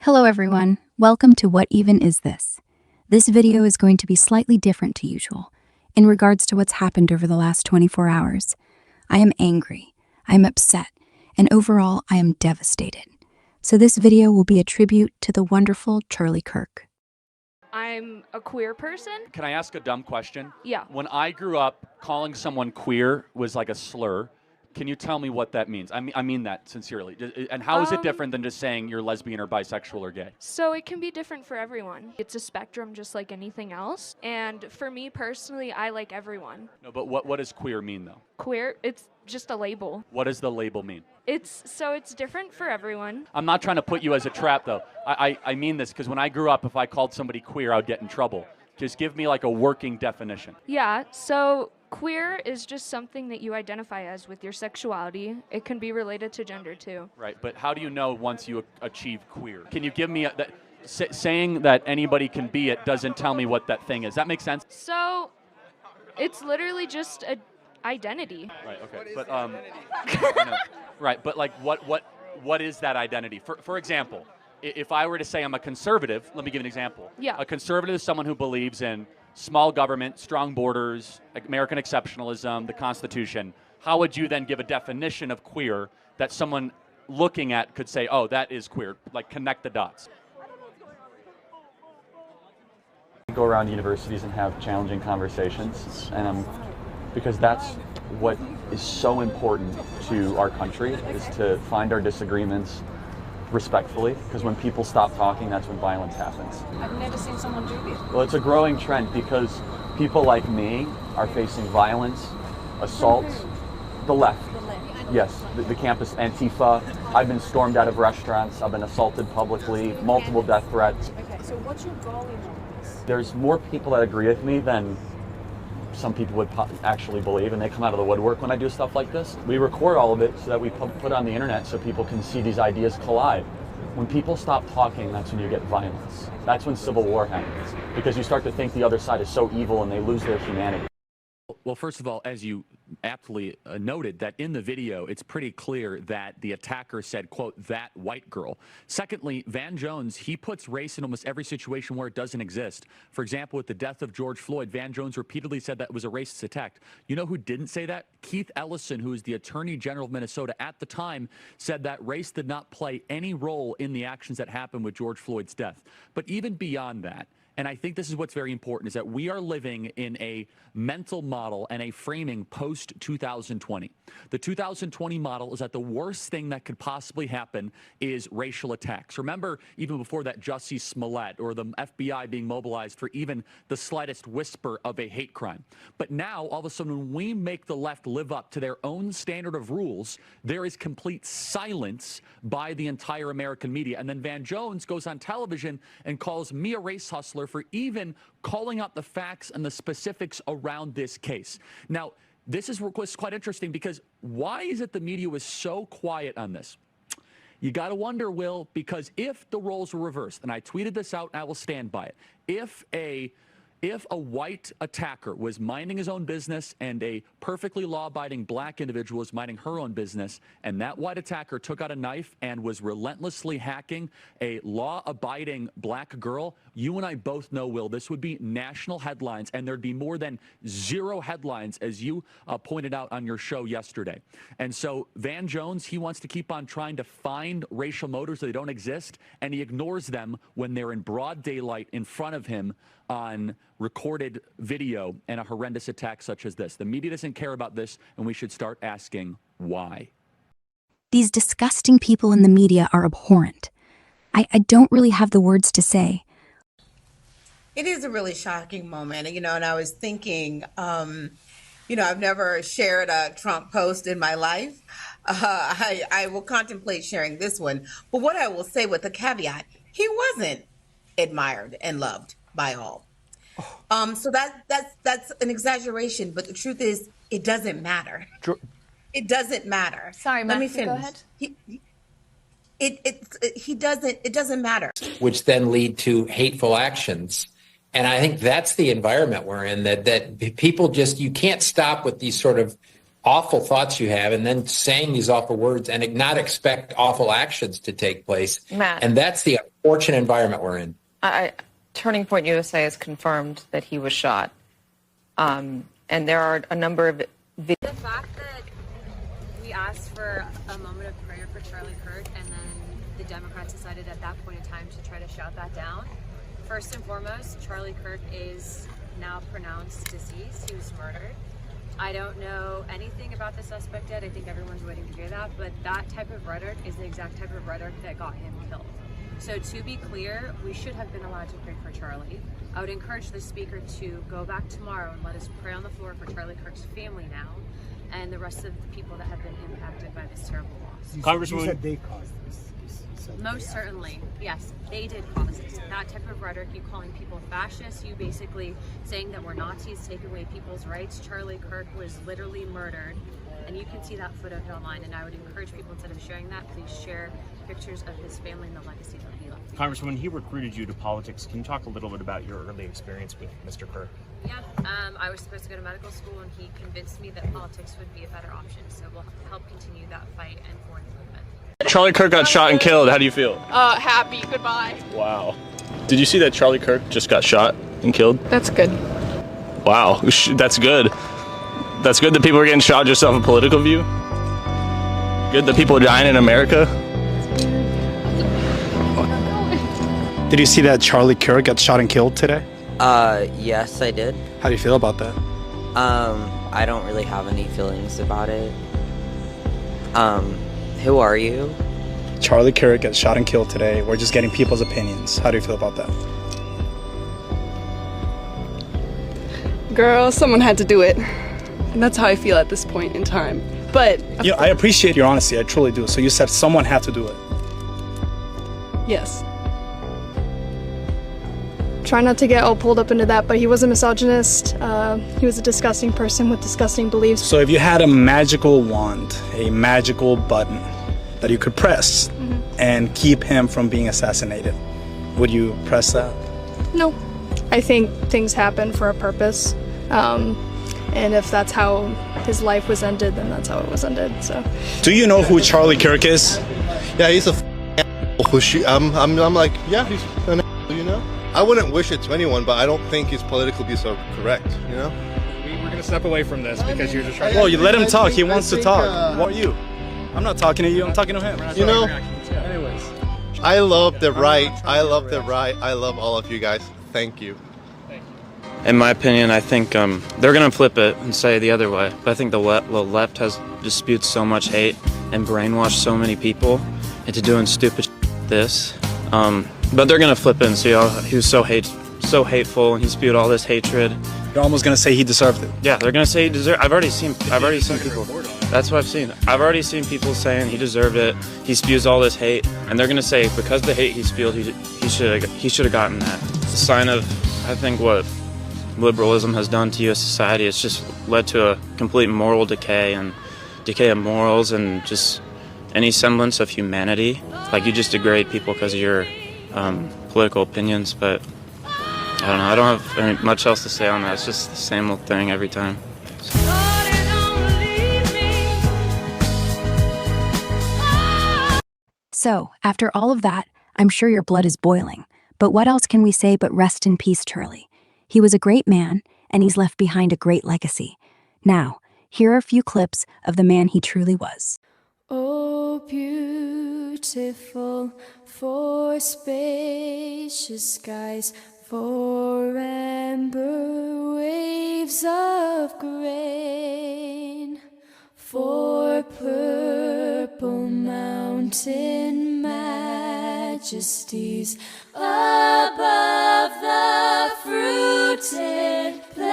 Hello everyone, welcome to What Even Is This? This video is going to be slightly different to usual in regards to what's happened over the last 24 hours. I am angry, I am upset, and overall I am devastated. So this video will be a tribute to the wonderful Charlie Kirk. I'm a queer person. Can I ask a dumb question? Yeah. When I grew up, calling someone queer was like a slur. Can you tell me what that means? I mean that sincerely. And how is it different than just saying you're lesbian or bisexual or gay? So it can be different for everyone. It's a spectrum just like anything else. And for me personally, I like everyone. No, but what does queer mean though? Queer, it's just a label. What does the label mean? It's different for everyone. I'm not trying to put you as a trap though. I mean this because when I grew up, if I called somebody queer, I would get in trouble. Just give me like a working definition. Yeah, so queer is just something that you identify as with your sexuality. It can be related to gender too. Right, but how do you know once you achieve queer? Can you give me saying that anybody can be it doesn't tell me what that thing is. That makes sense? So it's literally just a identity. Right, okay. But right, but like what is that identity? For example, if I were to say I'm a conservative, let me give an example. Yeah. A conservative is someone who believes in small government, strong borders, American exceptionalism, the Constitution. How would you then give a definition of queer that someone looking at could say, oh, that is queer, like connect the dots? Go around universities and have challenging conversations, and because that's what is so important to our country, is to find our disagreements respectfully, because when people stop talking, that's when violence happens. I've never seen someone do this. Well, it's a growing trend because people like me are facing violence, assault, the left. Yes, the campus Antifa. I've been stormed out of restaurants. I've been assaulted publicly, multiple death threats. Okay, so what's your goal in all this? There's more people that agree with me than some people would actually believe, and they come out of the woodwork when I do stuff like this. We record all of it so that we put on the internet so people can see these ideas collide. When people stop talking, that's when you get violence. That's when civil war happens, because you start to think the other side is so evil and they lose their humanity. Well, first of all, as you aptly noted, that in the video, it's pretty clear that the attacker said, quote, that white girl. Secondly, Van Jones, he puts race in almost every situation where it doesn't exist. For example, with the death of George Floyd, Van Jones repeatedly said that it was a racist attack. You know who didn't say that? Keith Ellison, who is the Attorney General of Minnesota at the time, said that race did not play any role in the actions that happened with George Floyd's death. But even beyond that, and I think this is what's very important, is that we are living in a mental model and a framing post-2020. The 2020 model is that the worst thing that could possibly happen is racial attacks. Remember, even before that, Jussie Smollett or the FBI being mobilized for even the slightest whisper of a hate crime. But now, all of a sudden, when we make the left live up to their own standard of rules, there is complete silence by the entire American media. And then Van Jones goes on television and calls me a race hustler for even calling out the facts and the specifics around this case. Now, this is quite interesting because why is it the media was so quiet on this? You got to wonder, Will, because if the roles were reversed, and I tweeted this out and I will stand by it, if a white attacker was minding his own business and a perfectly law-abiding black individual was minding her own business, and that white attacker took out a knife and was relentlessly hacking a law-abiding black girl, you and I both know, Will, this would be national headlines, and there'd be more than 0 headlines, as you pointed out on your show yesterday. And so Van Jones, he wants to keep on trying to find racial motives that don't exist, and he ignores them when they're in broad daylight in front of him on recorded video and a horrendous attack such as this. The media doesn't care about this, and we should start asking why. These disgusting people in the media are abhorrent. I don't really have the words to say. It is a really shocking moment, and I was thinking, I've never shared a Trump post in my life. I will contemplate sharing this one, but what I will say with a caveat, he wasn't admired and loved by all. So that's an exaggeration, but the truth is, it doesn't matter. It doesn't matter. Sorry, let me Matthew, finish. go ahead. It doesn't matter. Which then lead to hateful actions. And I think that's the environment we're in, that people just, you can't stop with these sort of awful thoughts you have and then saying these awful words and not expect awful actions to take place. Matt. And that's the unfortunate environment we're in. Turning Point USA has confirmed that he was shot. And there are a number of The fact that we asked for a moment of prayer for Charlie Kirk and then the Democrats decided at that point in time to try to shout that down. First and foremost, Charlie Kirk is now pronounced deceased. He was murdered. I don't know anything about the suspect yet. I think everyone's waiting to hear that, but that type of rhetoric is the exact type of rhetoric that got him killed. So to be clear, we should have been allowed to pray for Charlie. I would encourage the speaker to go back tomorrow and let us pray on the floor for Charlie Kirk's family now and the rest of the people that have been impacted by this terrible loss. Congresswoman, you said they caused this. Most certainly, yes, they did cause it. That type of rhetoric, you calling people fascists, you basically saying that we're Nazis, taking away people's rights. Charlie Kirk was literally murdered, and you can see that footage online. And I would encourage people, instead of sharing that, please share pictures of his family and the legacy that he left. Congresswoman, he recruited you to politics. Can you talk a little bit about your early experience with Mr. Kirk? Yeah, I was supposed to go to medical school, and he convinced me that politics would be a better option. So we'll help continue that fight and for the movement. Charlie Kirk got shot and killed. How do you feel? Happy. Goodbye. Wow. Did you see that Charlie Kirk just got shot and killed? That's good. Wow. That's good. That's good that people are getting shot just off a political view. Good that people are dying in America. Did you see that Charlie Kirk got shot and killed today? Yes, I did. How do you feel about that? I don't really have any feelings about it. Who are you? Charlie Kirk got shot and killed today. We're just getting people's opinions. How do you feel about that? Girl, someone had to do it. And that's how I feel at this point in time. But I appreciate your honesty. I truly do. So you said someone had to do it. yes. Try not to get all pulled up into that, but he was a misogynist. He was a disgusting person with disgusting beliefs. So if you had a magical wand, a magical button that you could press and keep him from being assassinated, would you press that? No. I think things happen for a purpose. And if that's how his life was ended, then that's how it was ended. So. Do you know who Charlie Kirk is? Yeah, he's a I'm like, yeah, he's an you know? I wouldn't wish it to anyone, but I don't think he's politically so correct, you know? We're going to step away from this because you're just trying to... Well, you let him talk. He wants to talk. What are you? I'm not talking to you. I'm talking to him. You know, anyways. I love the right. I love the right. I love all of you guys. Thank you. In my opinion, I think they're going to flip it and say the other way. But I think the left has just spewed so much hate and brainwashed so many people into doing stupid like this. But they're going to flip it and see how he was so hateful and he spewed all this hatred. You're almost going to say he deserved it. Yeah, they're going to say he deserved it. I've already seen people. That's what I've seen. I've already seen people saying he deserved it. He spews all this hate. And they're going to say because the hate he spewed, he should have gotten that. It's a sign of, I think, what liberalism has done to U.S. society. It's just led to a complete moral decay and decay of morals and just any semblance of humanity. Like you just degrade people because of your political opinions, but I don't know. I don't have much else to say on that. It's just the same old thing every time. So, after all of that, I'm sure your blood is boiling. But what else can we say but rest in peace, Charlie? He was a great man, and he's left behind a great legacy. Now, here are a few clips of the man he truly was. Oh, beautiful for spacious skies, for amber waves of grain, for purple mountain majesties above the fruited plain.